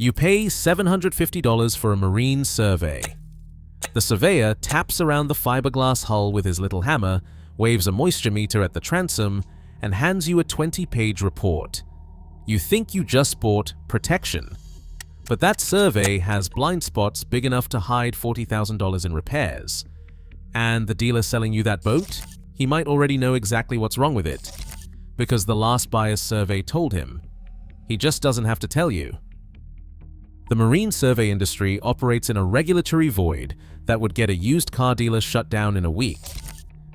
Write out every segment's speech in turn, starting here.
You pay $750 for a marine survey. The surveyor taps around the fiberglass hull with his little hammer, waves a moisture meter at the transom, and hands you a 20-page report. You think you just bought protection. But that survey has blind spots big enough to hide $40,000 in repairs. And the dealer selling you that boat? He might already know exactly what's wrong with it, because the last buyer's survey told him. He just doesn't have to tell you. The marine survey industry operates in a regulatory void that would get a used car dealer shut down in a week.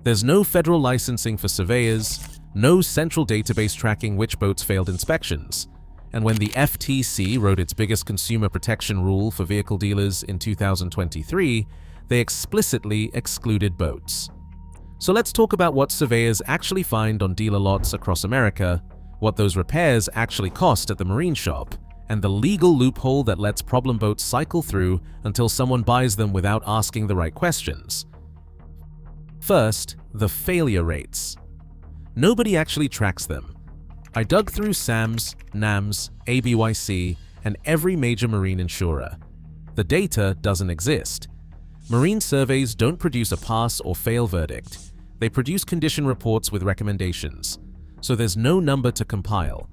There's no federal licensing for surveyors, no central database tracking which boats failed inspections. And when the FTC wrote its biggest consumer protection rule for vehicle dealers in 2023, they explicitly excluded boats. So let's talk about what surveyors actually find on dealer lots across America, what those repairs actually cost at the marine shop, and the legal loophole that lets problem boats cycle through until someone buys them without asking the right questions. First, the failure rates. Nobody actually tracks them. I dug through SAMS, NAMS, ABYC, and every major marine insurer. The data doesn't exist. Marine surveys don't produce a pass or fail verdict. They produce condition reports with recommendations, so there's no number to compile.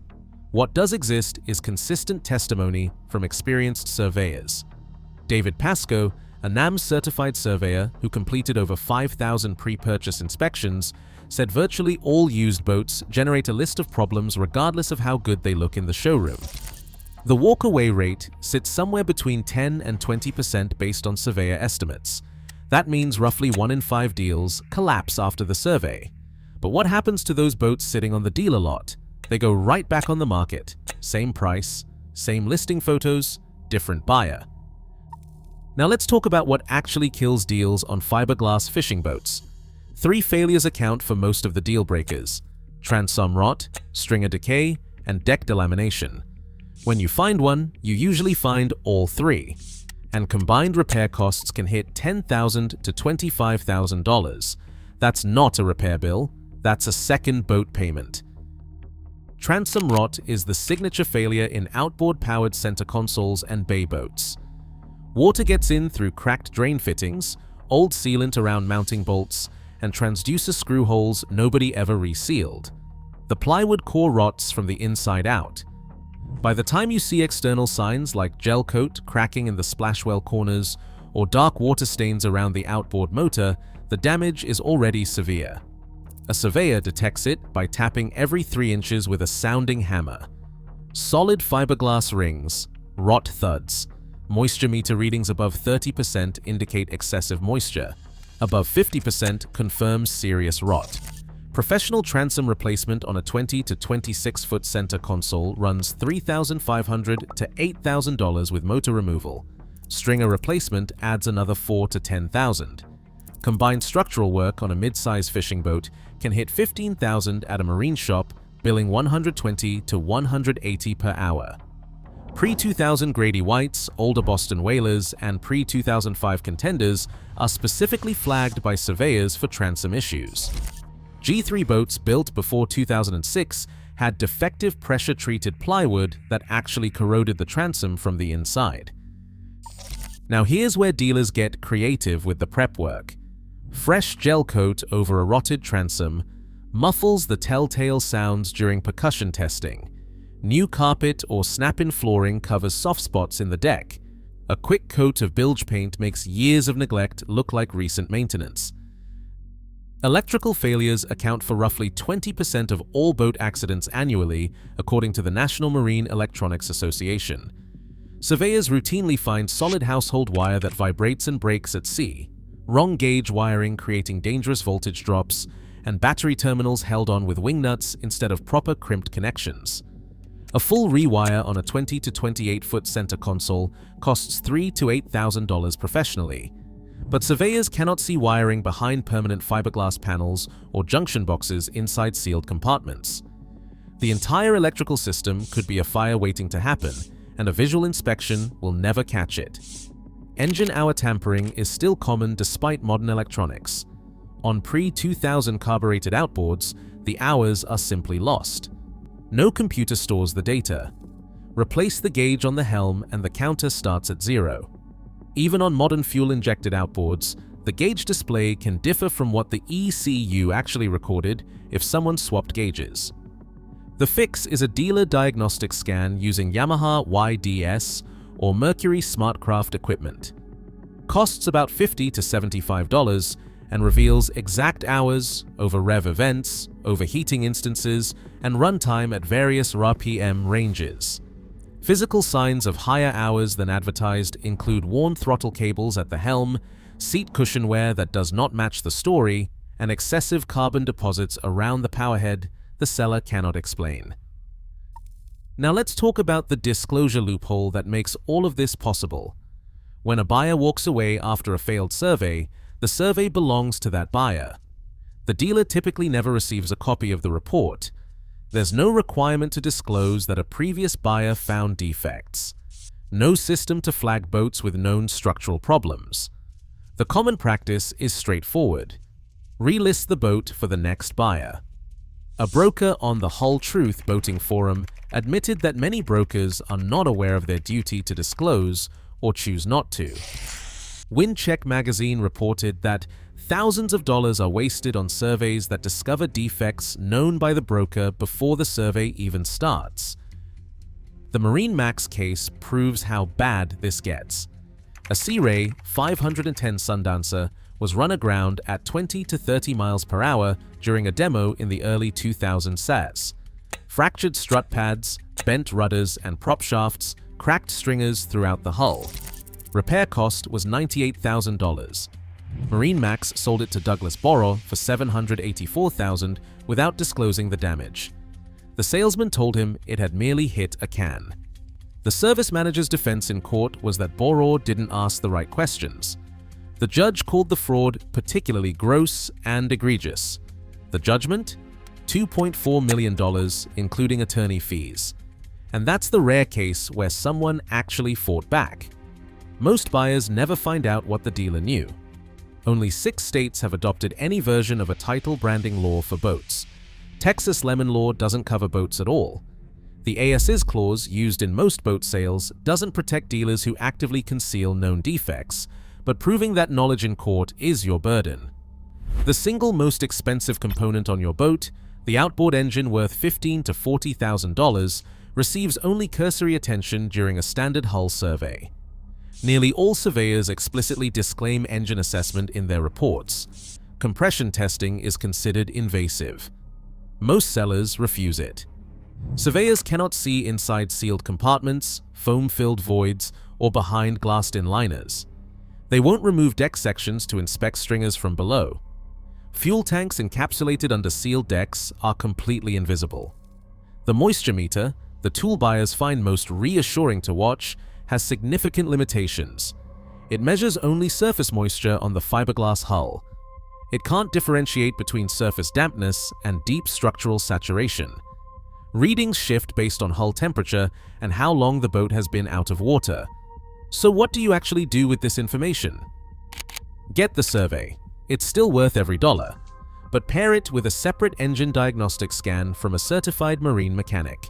What does exist is consistent testimony from experienced surveyors. David Pascoe, a NAMS-certified surveyor who completed over 5,000 pre-purchase inspections, said virtually all used boats generate a list of problems regardless of how good they look in the showroom. The walk-away rate sits somewhere between 10 and 20% based on surveyor estimates. That means roughly 1 in 5 deals collapse after the survey. But what happens to those boats sitting on the dealer lot? They go right back on the market. Same price, same listing photos, different buyer. Now let's talk about what actually kills deals on fiberglass fishing boats. 3 failures account for most of the deal breakers: transom rot, stringer decay, and deck delamination. When you find one, you usually find all 3. And combined repair costs can hit $10,000 to $25,000. That's not a repair bill, that's a second boat payment. Transom rot is the signature failure in outboard-powered center consoles and bay boats. Water gets in through cracked drain fittings, old sealant around mounting bolts, and transducer screw holes nobody ever resealed. The plywood core rots from the inside out. By the time you see external signs like gel coat cracking in the splashwell corners or dark water stains around the outboard motor, the damage is already severe. A surveyor detects it by tapping every 3 inches with a sounding hammer. Solid fiberglass rings, rot thuds. Moisture meter readings above 30% indicate excessive moisture. Above 50% confirms serious rot. Professional transom replacement on a 20 to 26-foot center console runs $3,500 to $8,000 with motor removal. Stringer replacement adds another $4,000 to $10,000. Combined structural work on a mid-size fishing boat can hit $15,000 at a marine shop, billing $120 to $180 per hour. Pre-2000 Grady Whites, older Boston whalers, and pre-2005 contenders are specifically flagged by surveyors for transom issues. G3 boats built before 2006 had defective pressure-treated plywood that actually corroded the transom from the inside. Now here's where dealers get creative with the prep work. Fresh gel coat over a rotted transom muffles the telltale sounds during percussion testing. New carpet or snap-in flooring covers soft spots in the deck. A quick coat of bilge paint makes years of neglect look like recent maintenance. Electrical failures account for roughly 20% of all boat accidents annually, according to the National Marine Electronics Association. Surveyors routinely find solid household wire that vibrates and breaks at sea, wrong gauge wiring creating dangerous voltage drops, and battery terminals held on with wing nuts instead of proper crimped connections. A full rewire on a 20 to 28-foot center console costs $3,000 to $8,000 professionally. But surveyors cannot see wiring behind permanent fiberglass panels or junction boxes inside sealed compartments. The entire electrical system could be a fire waiting to happen, and a visual inspection will never catch it. Engine hour tampering is still common despite modern electronics. On pre-2000 carbureted outboards, the hours are simply lost. No computer stores the data. Replace the gauge on the helm and the counter starts at 0. Even on modern fuel-injected outboards, the gauge display can differ from what the ECU actually recorded if someone swapped gauges. The fix is a dealer diagnostic scan using Yamaha YDS or Mercury SmartCraft equipment. Costs about $50 to $75 and reveals exact hours, over-rev events, overheating instances, and runtime at various RPM ranges. Physical signs of higher hours than advertised include worn throttle cables at the helm, seat cushion wear that does not match the story, and excessive carbon deposits around the powerhead the seller cannot explain. Now let's talk about the disclosure loophole that makes all of this possible. When a buyer walks away after a failed survey, the survey belongs to that buyer. The dealer typically never receives a copy of the report. There's no requirement to disclose that a previous buyer found defects. No system to flag boats with known structural problems. The common practice is straightforward. Relist the boat for the next buyer. A broker on the Hull Truth boating forum admitted that many brokers are not aware of their duty to disclose or choose not to. Windcheck magazine reported that thousands of dollars are wasted on surveys that discover defects known by the broker before the survey even starts. The Marine Max case proves how bad this gets. A Sea Ray 510 Sundancer was run aground at 20 to 30 miles per hour during a demo in the early 2000 SAS. Fractured strut pads, bent rudders and prop shafts, cracked stringers throughout the hull. Repair cost was $98,000. Marine Max sold it to Douglas Borrow for $784,000 without disclosing the damage. The salesman told him it had merely hit a can. The service manager's defense in court was that Borrow didn't ask the right questions. The judge called the fraud particularly gross and egregious. The judgment? $2.4 million, including attorney fees. And that's the rare case where someone actually fought back. Most buyers never find out what the dealer knew. Only 6 states have adopted any version of a title branding law for boats. Texas lemon law doesn't cover boats at all. The ASIS clause used in most boat sales doesn't protect dealers who actively conceal known defects, but proving that knowledge in court is your burden. The single most expensive component on your boat, the outboard engine worth $15,000 to $40,000, receives only cursory attention during a standard hull survey. Nearly all surveyors explicitly disclaim engine assessment in their reports. Compression testing is considered invasive. Most sellers refuse it. Surveyors cannot see inside sealed compartments, foam-filled voids, or behind glassed-in liners. They won't remove deck sections to inspect stringers from below. Fuel tanks encapsulated under sealed decks are completely invisible. The moisture meter, the tool buyers find most reassuring to watch, has significant limitations. It measures only surface moisture on the fiberglass hull. It can't differentiate between surface dampness and deep structural saturation. Readings shift based on hull temperature and how long the boat has been out of water. So what do you actually do with this information? Get the survey. It's still worth every dollar, but pair it with a separate engine diagnostic scan from a certified marine mechanic.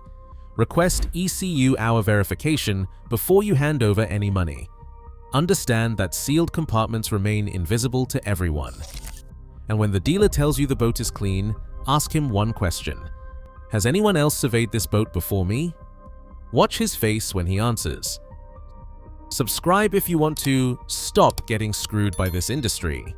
Request ECU hour verification before you hand over any money. Understand that sealed compartments remain invisible to everyone. And when the dealer tells you the boat is clean, ask him one question. Has anyone else surveyed this boat before me? Watch his face when he answers. Subscribe if you want to stop getting screwed by this industry.